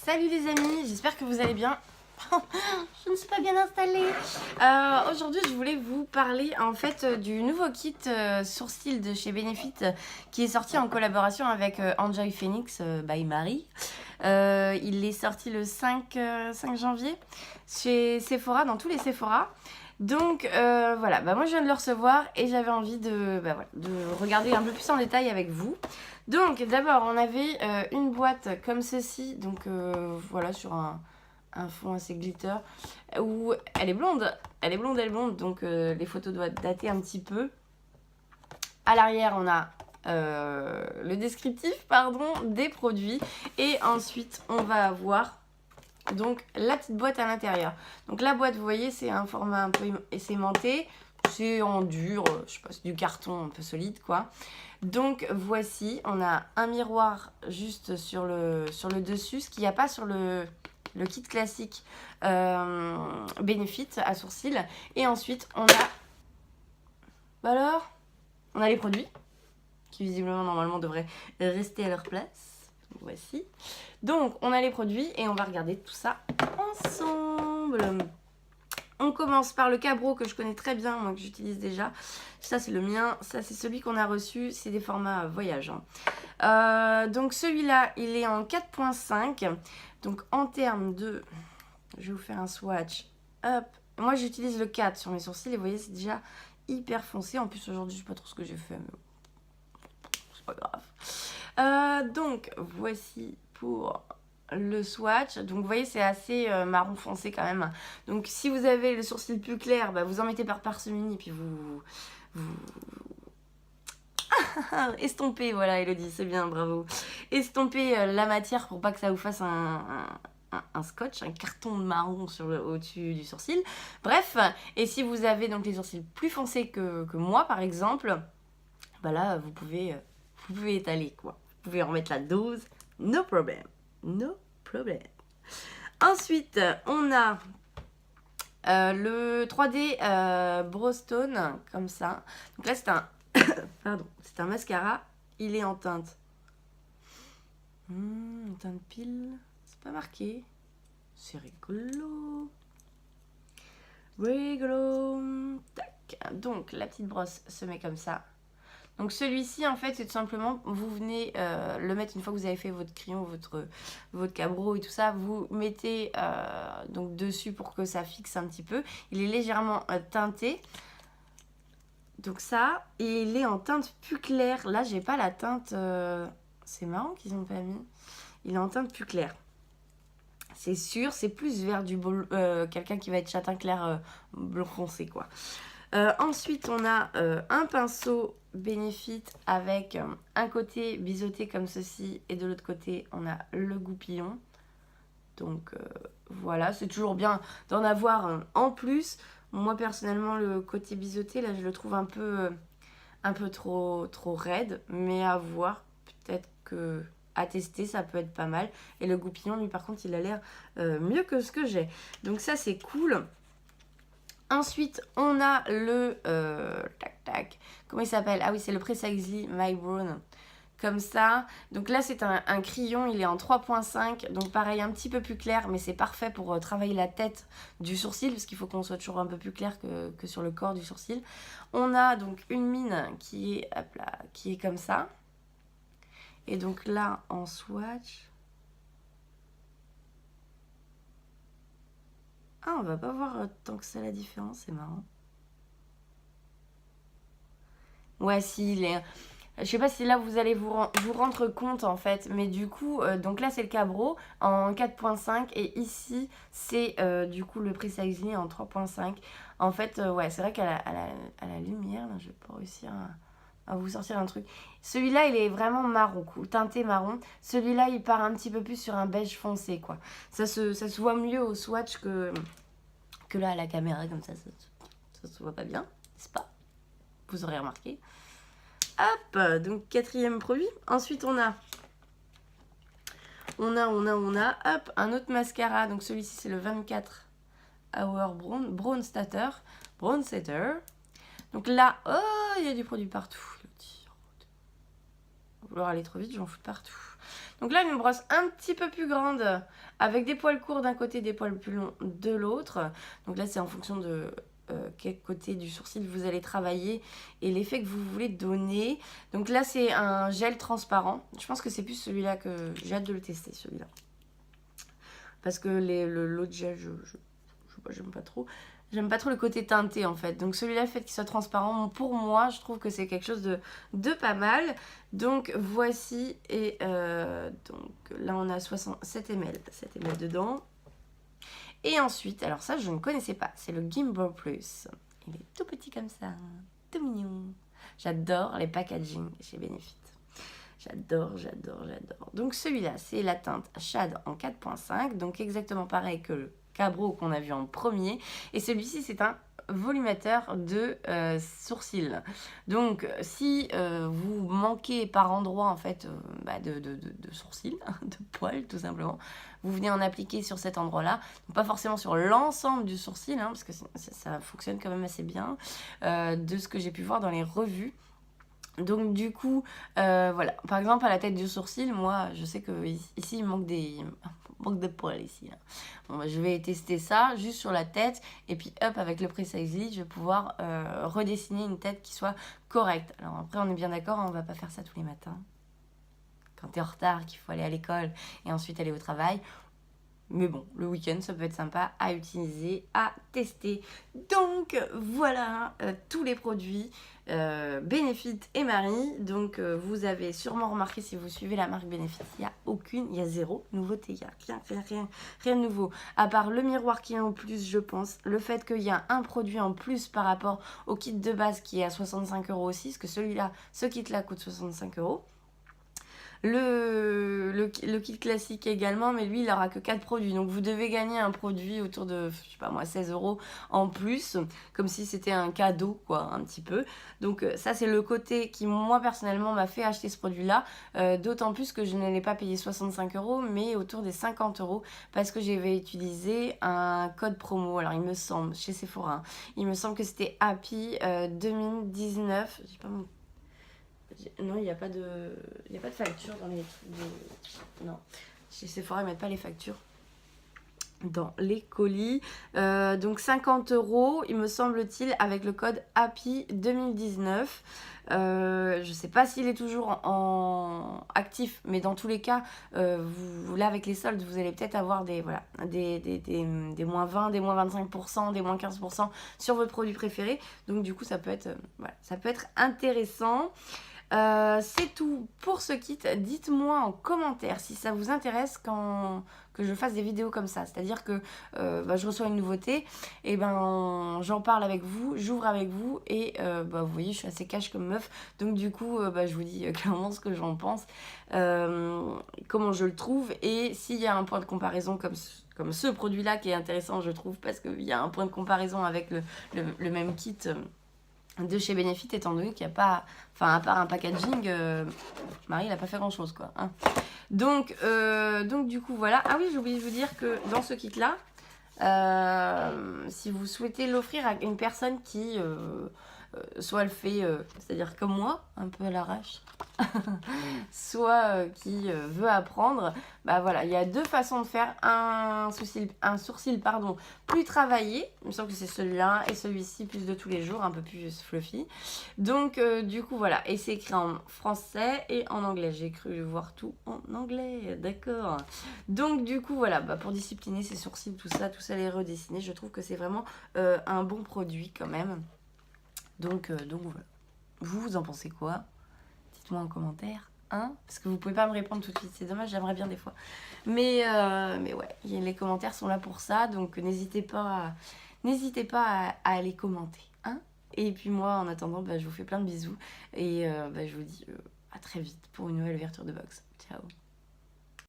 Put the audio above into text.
Salut les amis, j'espère que vous allez bien. Je ne suis pas bien installée. Aujourd'hui, je voulais vous parler en fait du nouveau kit sourcil de chez Benefit qui est sorti en collaboration avec Enjoy Phoenix by Marie. Il est sorti le 5 janvier chez Sephora, dans tous les Sephora. Donc voilà, moi je viens de le recevoir et j'avais envie de regarder un peu plus en détail avec vous. Donc d'abord on avait une boîte comme ceci, donc voilà, sur un fond assez glitter, où elle est blonde, donc les photos doivent dater un petit peu. À l'arrière on a le descriptif des produits et ensuite on va avoir donc la petite boîte à l'intérieur. Donc la boîte, vous voyez, c'est un format un peu aimanté, c'est en dur, je sais pas, c'est du carton un peu solide quoi. Donc voici, on a un miroir juste sur le dessus, ce qu'il n'y a pas sur le kit classique Benefit à sourcils. Et ensuite on a, on a les produits qui visiblement normalement devraient rester à leur place. Voici. Donc on a les produits et on va regarder tout ça ensemble. On commence par le Cabro que je connais très bien, moi que j'utilise déjà. Ça c'est le mien, ça c'est celui qu'on a reçu, c'est des formats voyage. Donc celui-là il est en 4.5. Donc en termes de... Je vais vous faire un swatch. Hop. Moi j'utilise le 4 sur mes sourcils et vous voyez c'est déjà hyper foncé. En plus aujourd'hui je sais pas trop ce que j'ai fait mais c'est pas grave. Donc voici pour le swatch. Donc vous voyez c'est assez marron foncé quand même. Donc si vous avez le sourcil plus clair, vous en mettez par parcimonie puis vous estompez, voilà Elodie, c'est bien, bravo. Estompez la matière pour pas que ça vous fasse un scotch, un carton marron au-dessus du sourcil. Bref, et si vous avez donc les sourcils plus foncés que moi par exemple, là vous pouvez étaler quoi. Vous pouvez remettre la dose, no problem. No problem. Ensuite, on a le 3D Brostone, comme ça. Donc là, c'est un... Pardon, c'est un mascara. Il est en teinte... teinte pile. C'est pas marqué. C'est rigolo. Rigolo. Tac. Donc, la petite brosse se met comme ça. Donc celui-ci en fait c'est tout simplement, vous venez le mettre une fois que vous avez fait votre crayon, votre cabro et tout ça, vous mettez donc dessus pour que ça fixe un petit peu. Il est légèrement teinté. Donc ça, et il est en teinte plus claire. Là j'ai pas la teinte, c'est marrant qu'ils ont pas mis. Il est en teinte plus claire. C'est sûr, c'est plus vers du quelqu'un qui va être châtain clair bleu foncé quoi. Ensuite, on a un pinceau Benefit avec un côté biseauté comme ceci et de l'autre côté, on a le goupillon. Donc voilà, c'est toujours bien d'en avoir en plus. Moi, personnellement, le côté biseauté, là, je le trouve un peu trop raide, mais à voir. Peut-être que à tester, ça peut être pas mal. Et le goupillon, lui, par contre, il a l'air mieux que ce que j'ai. Donc ça, c'est cool. Ensuite, on a le... comment il s'appelle? Ah oui, c'est le Precisely My Brown. Comme ça. Donc là, c'est un crayon. Il est en 3.5. Donc pareil, un petit peu plus clair. Mais c'est parfait pour travailler la tête du sourcil. Parce qu'il faut qu'on soit toujours un peu plus clair que sur le corps du sourcil. On a donc une mine qui est, qui est comme ça. Et donc là, en swatch... Ah, on va pas voir tant que ça la différence, c'est marrant. Ouais, si, il est... Je sais pas si là vous allez vous rendre compte en fait, mais du coup, donc là c'est le Cabro en 4.5 et ici c'est du coup le Precisely en 3.5. En fait, ouais, c'est vrai qu'à la lumière, là, je vais pas réussir à vous sortir un truc. Celui-là, il est vraiment marron, teinté marron. Celui-là, il part un petit peu plus sur un beige foncé, quoi. Ça se voit mieux au swatch que là à la caméra, comme ça se voit pas bien, n'est-ce pas? Vous aurez remarqué. Hop, donc quatrième produit. Ensuite, on a, hop, un autre mascara. Donc celui-ci, c'est le 24 Hour Brown Setter. Donc là, oh, il y a du produit partout. Il va vouloir aller trop vite, j'en fous partout. Donc là, une brosse un petit peu plus grande, avec des poils courts d'un côté, des poils plus longs de l'autre. Donc là, c'est en fonction de quel côté du sourcil vous allez travailler et l'effet que vous voulez donner. Donc là, c'est un gel transparent. Je pense que c'est plus celui-là que j'ai hâte de le tester, celui-là. Parce que l'autre gel, j'aime pas trop. J'aime pas trop le côté teinté en fait. Donc celui-là, le fait qu'il soit transparent, pour moi, je trouve que c'est quelque chose de pas mal. Donc voici, et donc là on a 7 ml dedans. Et ensuite, alors ça je ne connaissais pas, c'est le Gimbal Plus. Il est tout petit comme ça, tout mignon. J'adore les packaging chez Benefit. J'adore. Donc celui-là, c'est la teinte Shade en 4.5, donc exactement pareil que le Cabro qu'on a vu en premier. Et celui-ci, c'est un volumateur de sourcils. Donc si vous manquez par endroit en fait de sourcils, de poils tout simplement, vous venez en appliquer sur cet endroit-là, pas forcément sur l'ensemble du sourcil, hein, parce que ça fonctionne quand même assez bien, de ce que j'ai pu voir dans les revues. Donc du coup, voilà, par exemple à la tête du sourcil, moi je sais que ici il manque de poils ici. Là. Bon, bah, je vais tester ça juste sur la tête et puis hop, avec le Precisely, je vais pouvoir redessiner une tête qui soit correcte. Alors après on est bien d'accord, hein, on va pas faire ça tous les matins. Quand tu es en retard, qu'il faut aller à l'école et ensuite aller au travail. Mais bon, le week-end, ça peut être sympa à utiliser, à tester. Donc, voilà tous les produits Benefit et Marie. Donc, vous avez sûrement remarqué, si vous suivez la marque Benefit, il y a zéro nouveauté. Il n'y a rien de nouveau. À part le miroir qui est en plus, je pense. Le fait qu'il y a un produit en plus par rapport au kit de base qui est à 65 € aussi. Parce que celui-là, ce kit-là coûte 65 €. Le kit classique également, mais lui, il n'aura que 4 produits. Donc, vous devez gagner un produit autour de, je sais pas moi, 16 € en plus, comme si c'était un cadeau, quoi, un petit peu. Donc, ça, c'est le côté qui, moi, personnellement, m'a fait acheter ce produit-là. D'autant plus que je ne l'ai pas payé 65 €, mais autour des 50 €, parce que j'avais utilisé un code promo. Alors, il me semble, chez Sephora, hein, il me semble que c'était Happy 2019. J'ai pas mon... Non, il n'y a pas de facture dans les trucs de... Non, chez Sephora, ils mettent pas les factures dans les colis. Donc 50 €, il me semble-t-il, avec le code Happy 2019. Je sais pas s'il est toujours en actif, mais dans tous les cas, là avec les soldes, vous allez peut-être avoir des moins 20, des moins 25%, des moins 15% sur votre produit préféré. Donc du coup, ça peut être intéressant. C'est tout pour ce kit. Dites-moi en commentaire si ça vous intéresse que je fasse des vidéos comme ça. C'est-à-dire que je reçois une nouveauté, et ben j'en parle avec vous, j'ouvre avec vous, et vous voyez, je suis assez cash comme meuf. Donc du coup, je vous dis clairement ce que j'en pense, comment je le trouve, et s'il y a un point de comparaison comme ce produit-là qui est intéressant, je trouve, parce qu'il y a un point de comparaison avec le même kit de chez Benefit, étant donné qu'il n'y a pas, à part un packaging, Marie, il n'a pas fait grand chose, quoi. Hein. Donc du coup, voilà. Ah oui, j'ai oublié de vous dire que dans ce kit-là, si vous souhaitez l'offrir à une personne qui soit le fait, c'est-à-dire comme moi, un peu à l'arrache, soit qui veut apprendre, voilà, il y a deux façons de faire un sourcil plus travaillé. Il me semble que c'est celui-là, et celui-ci plus de tous les jours, un peu plus fluffy. Donc du coup voilà, et c'est écrit en français et en anglais. J'ai cru voir tout en anglais, d'accord. Donc du coup voilà, pour discipliner ses sourcils, tout ça les redessiner, je trouve que c'est vraiment un bon produit quand même. Donc voilà. Vous en pensez quoi? Dites-moi en commentaire, hein, parce que vous pouvez pas me répondre tout de suite, c'est dommage, j'aimerais bien des fois. Mais ouais, les commentaires sont là pour ça, donc n'hésitez pas à les commenter, hein. Et puis moi, en attendant, je vous fais plein de bisous, et je vous dis à très vite pour une nouvelle ouverture de box. Ciao.